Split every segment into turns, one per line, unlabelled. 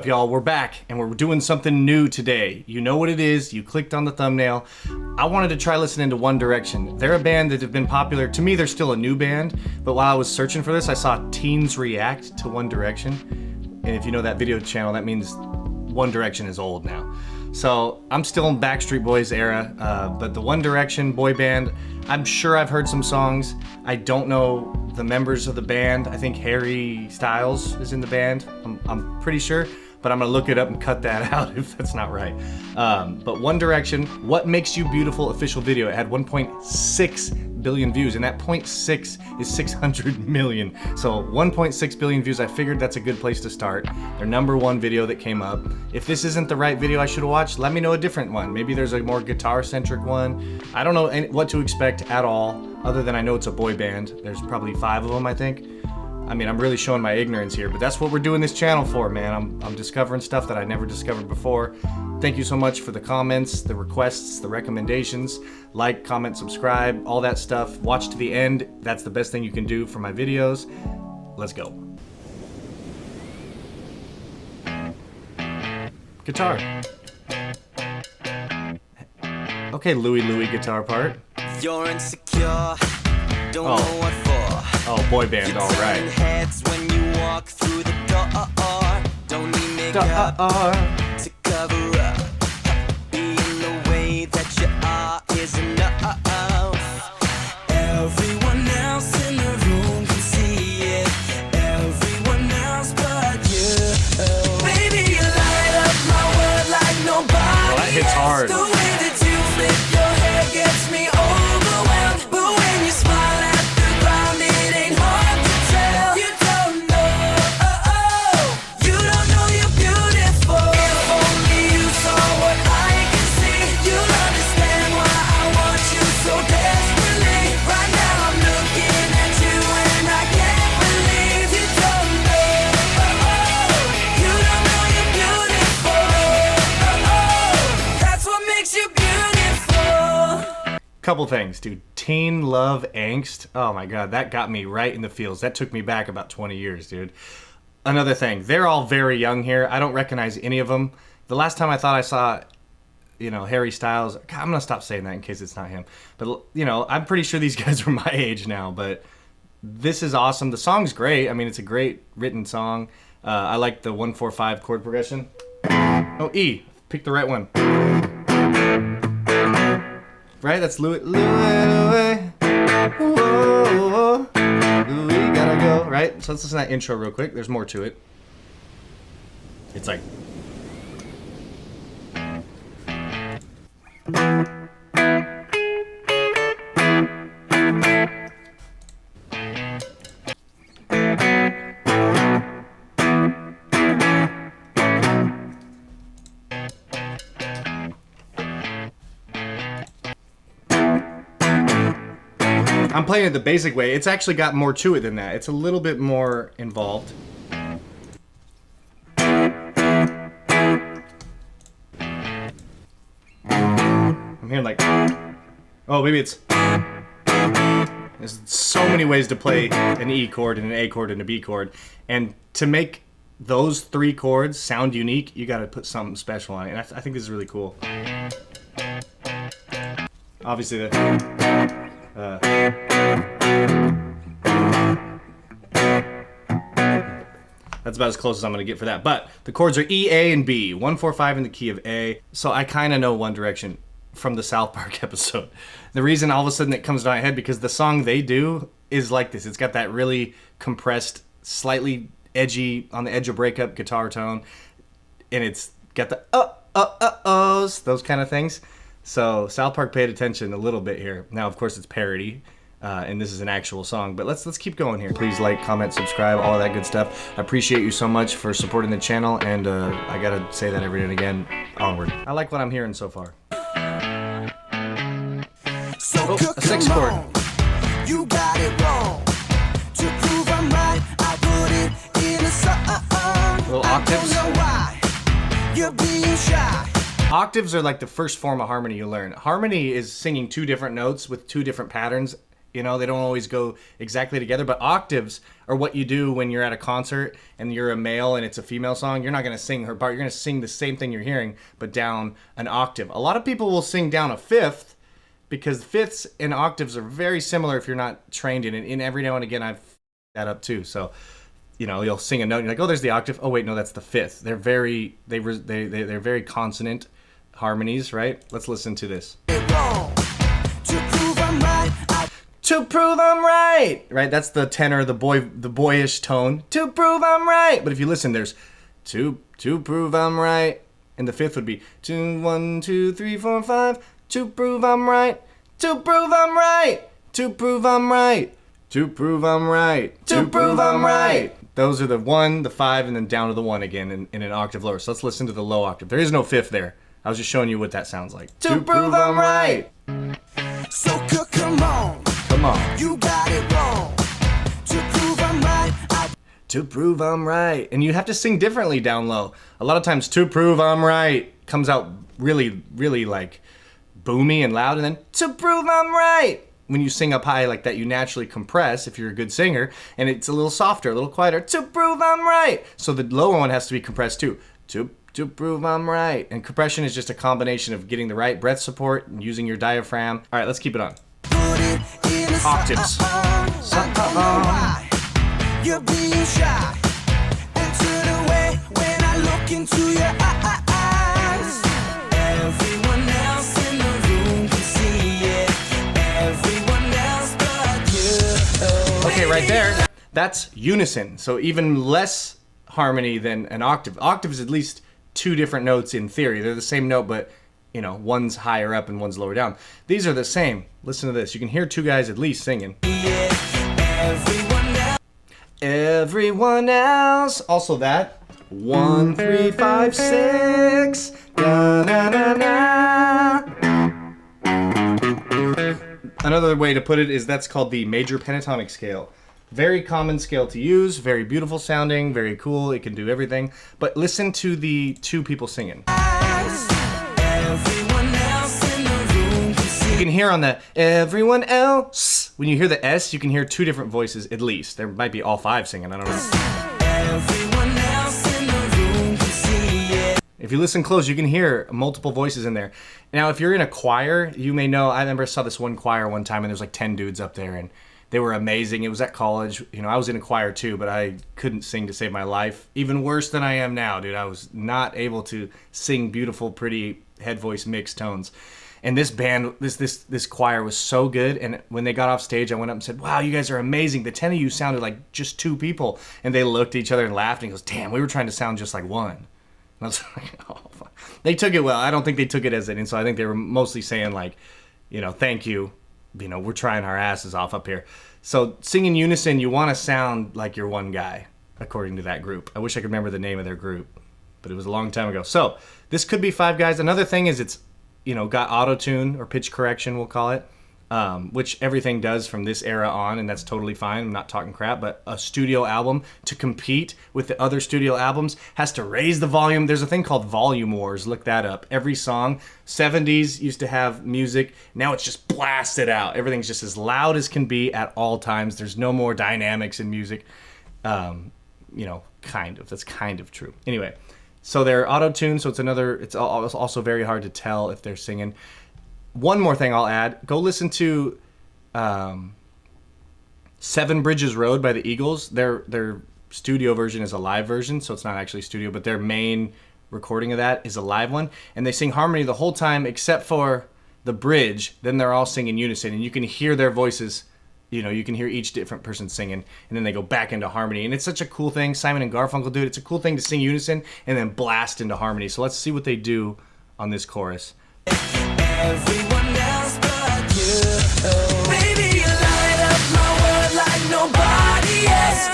up, y'all? We're back, and we're doing something new today. You know what it is. You clicked on the thumbnail. I wanted to try listening to One Direction. They're a band that have been popular. To me, they're still a new band, but while I was searching for this, I saw teens react to One Direction. And if you know that video channel, that means One Direction is old now. So I'm still in Backstreet Boys era, but the One Direction boy band, I'm sure I've heard some songs. I don't know the members of the band. I think Harry Styles is in the band. I'm pretty sure, but I'm gonna look it up and cut that out if that's not right. But One Direction, What Makes You Beautiful official video. It had 1.6 billion views, and that 0.6 is 600 million. So 1.6 billion views, I figured that's a good place to start. Their #1 video that came up. If this isn't the right video I should have watched, let me know a different one. Maybe there's a more guitar-centric one. I don't know what to expect at all, other than I know it's a boy band. There's probably 5 of them, I think. I mean, I'm really showing my ignorance here, but that's what we're doing this channel for, man. I'm discovering stuff that I never discovered before. Thank you so much for the comments, the requests, the recommendations. Like, comment, subscribe, all that stuff. Watch to the end. That's the best thing you can do for my videos. Let's go. Guitar. Okay, Louie guitar part.
You're insecure, don't know what for.
Oh, boy band, all right.
Heads when you walk through the door. Don't need makeup to cover up. Being the way that you are is enough. Everyone else in the room can see it. Everyone else but you. Baby, you light up my world like nobody.
Well, that hits hard.
The way that you flip your hair gets me overwhelmed. But when you smile at the ground, it ain't hard to tell. You don't know, you don't know you're beautiful. If only you saw what I can see, you'll understand why I want you so desperately. Right now I'm looking at you and I can't believe you don't know, you don't know you're beautiful. That's what makes you beautiful.
Couple things, dude. Teen love angst. Oh my god, that got me right in the feels. That took me back about 20 years, dude. Another thing, they're all very young here. I don't recognize any of them. The last time I thought I saw, Harry Styles, God, I'm gonna stop saying that in case it's not him. But, I'm pretty sure these guys are my age now, but this is awesome. The song's great. I mean, it's a great written song. I like the 1-4-5 chord progression. Oh, E. Pick the right one. Right? That's Louie. Whoa, Louie, gotta go. Right? So let's listen to that intro real quick. There's more to it. It's like... I'm playing it the basic way. It's actually got more to it than that. It's a little bit more involved. I'm hearing like... Oh, maybe it's... There's so many ways to play an E chord and an A chord and a B chord. And to make those 3 chords sound unique, you gotta put something special on it. And I think this is really cool. Obviously the... That's about as close as I'm going to get for that. But the chords are E, A, and B. 1-4-5 in the key of A. So I kind of know One Direction from the South Park episode. The reason all of a sudden it comes to my head because the song they do is like this. It's got that really compressed, slightly edgy, on the edge of breakup guitar tone. And it's got the ohs, those kind of things. So South Park paid attention a little bit here. Now, of course, it's parody. And this is an actual song, but let's keep going here. Please like, comment, subscribe, all of that good stuff. I appreciate you so much for supporting the channel, and I gotta say that every now and again. Onward. I like what I'm hearing so far.
So
a 6 chord.
You got it wrong. To prove I'm right, I put it in a song.
Little octaves.
I don't know why you're being shy.
Octaves are like the first form of harmony you learn. Harmony is singing 2 different notes with 2 different patterns. They don't always go exactly together, but octaves or what you do when you're at a concert and you're a male and it's a female song. You're not going to sing her part. You're going to sing the same thing you're hearing, but down an octave. A lot of people will sing down a fifth because fifths and octaves are very similar if you're not trained in it. And every now and again, I've that up too. So, you know, you'll sing a note and you're like, oh, there's the octave. Oh, wait, no, that's the fifth. They're very consonant harmonies, right? Let's listen to this. To prove I'm right, right? That's the tenor, the boyish tone. To prove I'm right. But if you listen, there's to prove I'm right, and the fifth would be 2, 1, 2, 3, 4, 5. To prove I'm right. To prove I'm right. To prove I'm right. To prove I'm right. To prove I'm right. Those are the 1, the 5, and then down to the 1 again in an octave lower. So let's listen to the low octave. There is no fifth there. I was just showing you what that sounds like. To prove I'm right.
So come on.
Come on.
You got it wrong. To prove I'm right.
To prove I'm right. And you have to sing differently down low. A lot of times, to prove I'm right comes out really, really like boomy and loud. And then, to prove I'm right. When you sing up high like that, you naturally compress if you're a good singer. And it's a little softer, a little quieter. To prove I'm right. So the lower one has to be compressed too. To prove I'm right. And compression is just a combination of getting the right breath support and using your diaphragm. All right, let's keep it on. Octaves.
You're being shy and turn away when I look into your eyes. Everyone else in the room can see it. Everyone else but you.
Okay, right there. That's unison. So even less harmony than an octave. Octave is at least 2 different notes in theory. They're the same note, but you know, one's higher up and one's lower down. These are the same. Listen to this. You can hear 2 guys at least singing. Everyone else. Also that. 1, 3, 5, 6. Da, na, na, na. Another way to put it is that's called the major pentatonic scale. Very common scale to use. Very beautiful sounding. Very cool. It can do everything. But listen to the 2 people singing. You can hear on the everyone else. When you hear the S, you can hear 2 different voices at least. There might be all 5 singing. I don't know.
Everyone else in the room can see it.
If you listen close, you can hear multiple voices in there. Now, if you're in a choir, you may know. I remember I saw this one choir one time, and there's like 10 dudes up there, and they were amazing. It was at college. You know, I was in a choir too, but I couldn't sing to save my life. Even worse than I am now, dude. I was not able to sing beautiful, pretty head voice mixed tones. And this band, this choir was so good. And when they got off stage, I went up and said, wow, you guys are amazing. The 10 of you sounded like just 2 people. And they looked at each other and laughed and goes, damn, we were trying to sound just like one. And I was like, oh, fuck. They took it well. I don't think they took it as an insult. I think they were mostly saying like, you know, thank you. You know, we're trying our asses off up here. So singing unison, you want to sound like you're one guy, according to that group. I wish I could remember the name of their group, but it was a long time ago. So this could be 5 guys. Another thing is it's, you know, got auto-tune or pitch correction, we'll call it, which everything does from this era on, and that's totally fine. I'm not talking crap, but a studio album to compete with the other studio albums has to raise the volume. There's a thing called volume wars. Look that up. Every song, 70s used to have music. Now it's just blasted out. Everything's just as loud as can be at all times. There's no more dynamics in music. You know, kind of. That's kind of true. Anyway. So they're auto-tuned, so it's also very hard to tell if they're singing. One more thing I'll add. Go listen to 7 Bridges Road by the Eagles. Their studio version is a live version, so it's not actually studio, but their main recording of that is a live one. And they sing harmony the whole time except for the bridge. Then they're all singing unison, and you can hear their voices. You know, you can hear each different person singing, and then they go back into harmony. And it's such a cool thing. Simon and Garfunkel do it. It's a cool thing to sing unison and then blast into harmony. So let's see what they do on this chorus.
Everyone else but you. Baby, you light up my world like nobody else.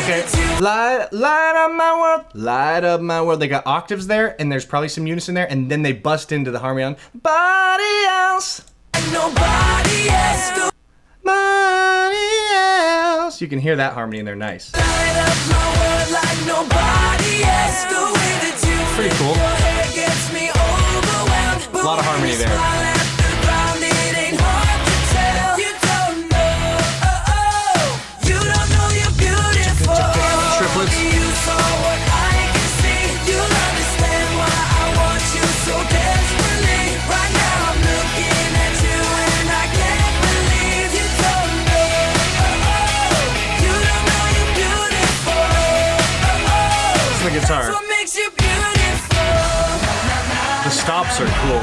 Okay, light up my world, light up my world. They got octaves there, and there's probably some unison there, and then they bust into the harmony on body else.
Nobody else.
Nobody else. You can hear that harmony in there, nice.
Light up my world like nobody else. The way that you
Pretty cool.
your hair gets me overwhelmed.
A lot of harmony there. stops are cool.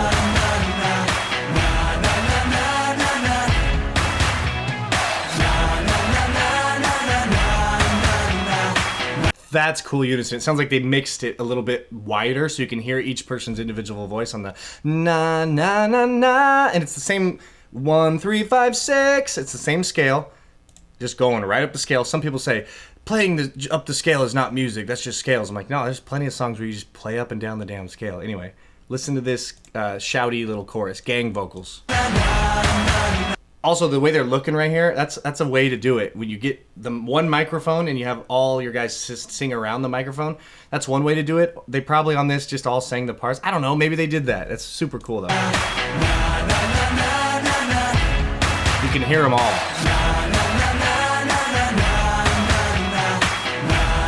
That's cool unison. It sounds like they mixed it a little bit wider so you can hear each person's individual voice on the na na na na, and it's the same 1 3 5 6. It's the same scale, just going right up the scale. Some people say playing up the scale is not music, that's just scales. I'm like, no, there's plenty of songs where you just play up and down the damn scale. Anyway, listen to this shouty little chorus, gang vocals. Also, the way they're looking right here, that's a way to do it. When you get the one microphone and you have all your guys sing around the microphone, that's one way to do it. They probably on this just all sang the parts. I don't know, maybe they did that. That's super cool though. You can hear them all.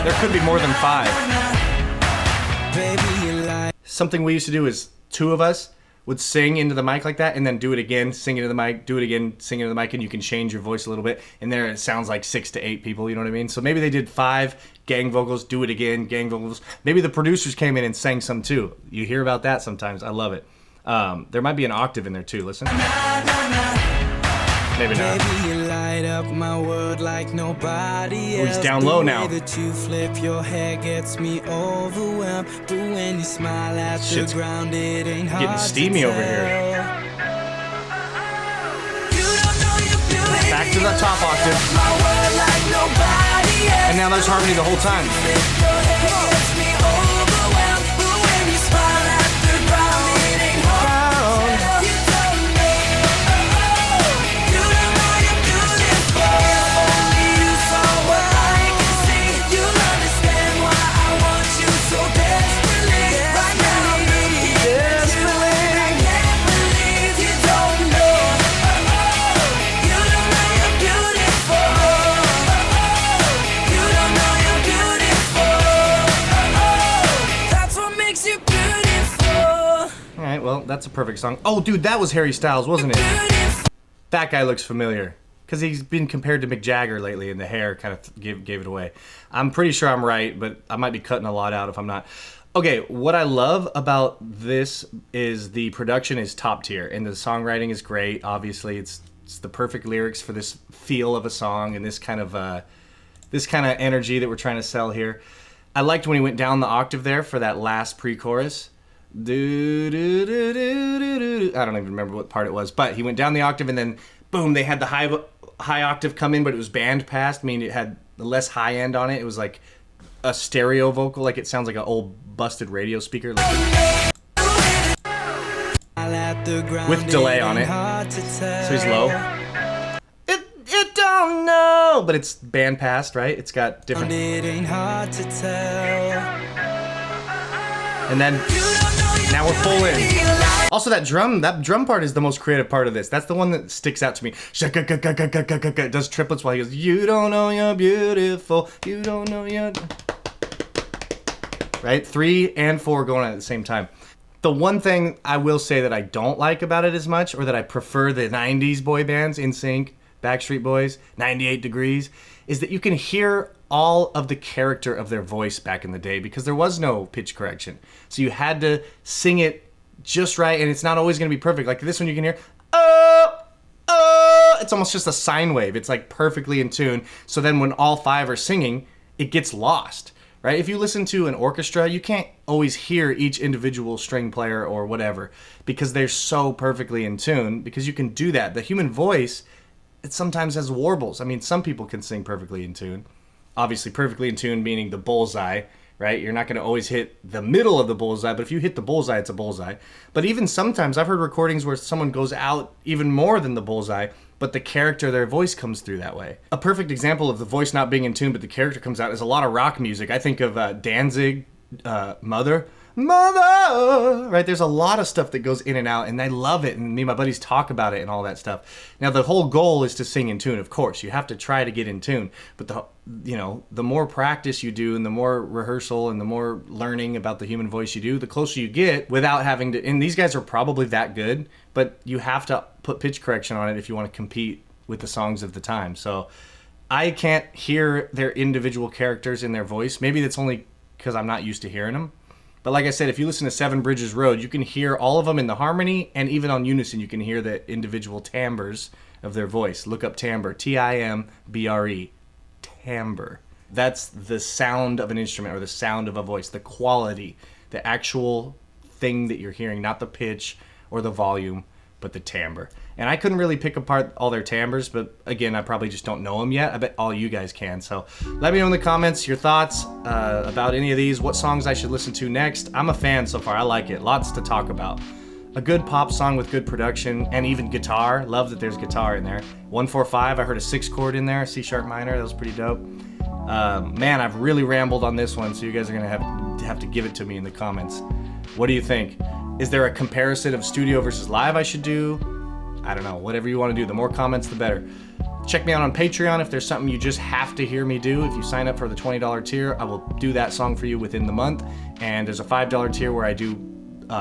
There could be more than 5. Something we used to do is 2 of us would sing into the mic like that and then do it again, sing into the mic, do it again, sing into the mic, and you can change your voice a little bit. And there it sounds like 6 to 8 people, you know what I mean? So maybe they did 5 gang vocals, do it again, gang vocals. Maybe the producers came in and sang some too. You hear about that sometimes. I love it. There might be an octave in there too. Listen. Maybe not.
Baby, you light up my world like nobody else.
Oh, he's down low now.
The way that you flip your hair gets me overwhelmed. But when you smile at the ground, it ain't hard
getting steamy
to
over here.
You don't know you're beautiful.
Back to the top octave.
My world like nobody else.
And now there's harmony the whole time.
Flip your hair gets me overwhelmed. But when you smile at the ground, it ain't hard to tell. You don't know. You don't know you're beautiful. Only you saw what I can see. You'll understand why I want you so desperately. Right now I'm looking at you and I can't believe you don't know. You don't know you're beautiful. You don't know you're beautiful. That's what makes you beautiful.
All right, well, that's a perfect song. Oh, dude, that was Harry Styles, wasn't it?
Beautiful.
That guy looks familiar because he's been compared to Mick Jagger lately, and the hair kind of gave it away. I'm pretty sure I'm right, but I might be cutting a lot out if I'm not. Okay, what I love about this is the production is top tier, and the songwriting is great. Obviously, it's the perfect lyrics for this feel of a song and this kind of energy that we're trying to sell here. I liked when he went down the octave there for that last pre-chorus. Do, do, do, do, do, do. I don't even remember what part it was, but he went down the octave and then boom, they had the high octave come in, but it was band passed, meaning it had the less high end on it. It was like a stereo vocal, like it sounds like an old busted radio speaker, like with delay on it. So he's low. It don't know, but it's band passed, right? It's got different.
It ain't hard to tell.
And then now we're full in. Also, that drum part is the most creative part of this. That's the one that sticks out to me. It does triplets while he goes, you don't know you're beautiful. You don't know you're... Right? 3 and 4 going on at the same time. The one thing I will say that I don't like about it as much, or that I prefer the 90s boy bands, NSYNC, Backstreet Boys, 98 Degrees, is that you can hear all of the character of their voice back in the day because there was no pitch correction. So you had to sing it just right, and it's not always going to be perfect. Like this one you can hear, it's almost just a sine wave. It's like perfectly in tune. So then when all 5 are singing, it gets lost, right? If you listen to an orchestra, you can't always hear each individual string player or whatever because they're so perfectly in tune, because you can do that. The human voice, it sometimes has warbles. I mean, some people can sing perfectly in tune. Obviously, perfectly in tune meaning the bullseye, right? You're not going to always hit the middle of the bullseye, but if you hit the bullseye, it's a bullseye. But even sometimes, I've heard recordings where someone goes out even more than the bullseye, but the character of their voice comes through that way. A perfect example of the voice not being in tune, but the character comes out, is a lot of rock music. I think of Danzig, Mother, right? There's a lot of stuff that goes in and out, and I love it, and me and my buddies talk about it and all that stuff. Now, the whole goal is to sing in tune, of course. You have to try to get in tune, but the more practice you do and the more rehearsal and the more learning about the human voice you do, the closer you get without having to, and these guys are probably that good, but you have to put pitch correction on it if you want to compete with the songs of the time. So I can't hear their individual characters in their voice. Maybe that's only because I'm not used to hearing them. But like I said, if you listen to Seven Bridges Road, you can hear all of them in the harmony, and even on Unison, you can hear the individual timbres of their voice. Look up timbre, Timbre, timbre. That's the sound of an instrument or the sound of a voice, the quality, the actual thing that you're hearing, not the pitch or the volume, but the timbre. And I couldn't really pick apart all their timbres, but again, I probably just don't know them yet. I bet all you guys can. So let me know in the comments your thoughts about any of these, what songs I should listen to next. I'm a fan so far. I like it. Lots to talk about. A good pop song with good production and even guitar. Love that there's guitar in there. 145, I heard a 6 chord in there, C sharp minor. That was pretty dope. Man, I've really rambled on this one, so you guys are going to have to give it to me in the comments. What do you think? Is there a comparison of studio versus live I should do? I don't know. Whatever you want to do. The more comments, the better. Check me out on Patreon if there's something you just have to hear me do. If you sign up for the $20 tier, I will do that song for you within the month. And there's a $5 tier where I do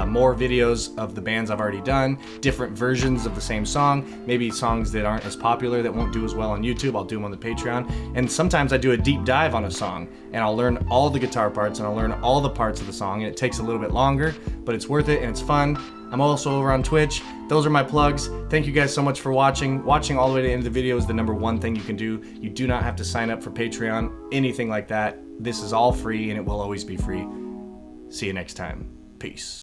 more videos of the bands I've already done, different versions of the same song, maybe songs that aren't as popular that won't do as well on YouTube. I'll do them on the Patreon. And sometimes I do a deep dive on a song, and I'll learn all the guitar parts and I'll learn all the parts of the song, and it takes a little bit longer, but it's worth it and it's fun. I'm also over on Twitch. Those are my plugs. Thank you guys so much for watching. Watching all the way to the end of the video is the number one thing you can do. You do not have to sign up for Patreon, anything like that. This is all free and it will always be free. See you next time. Peace.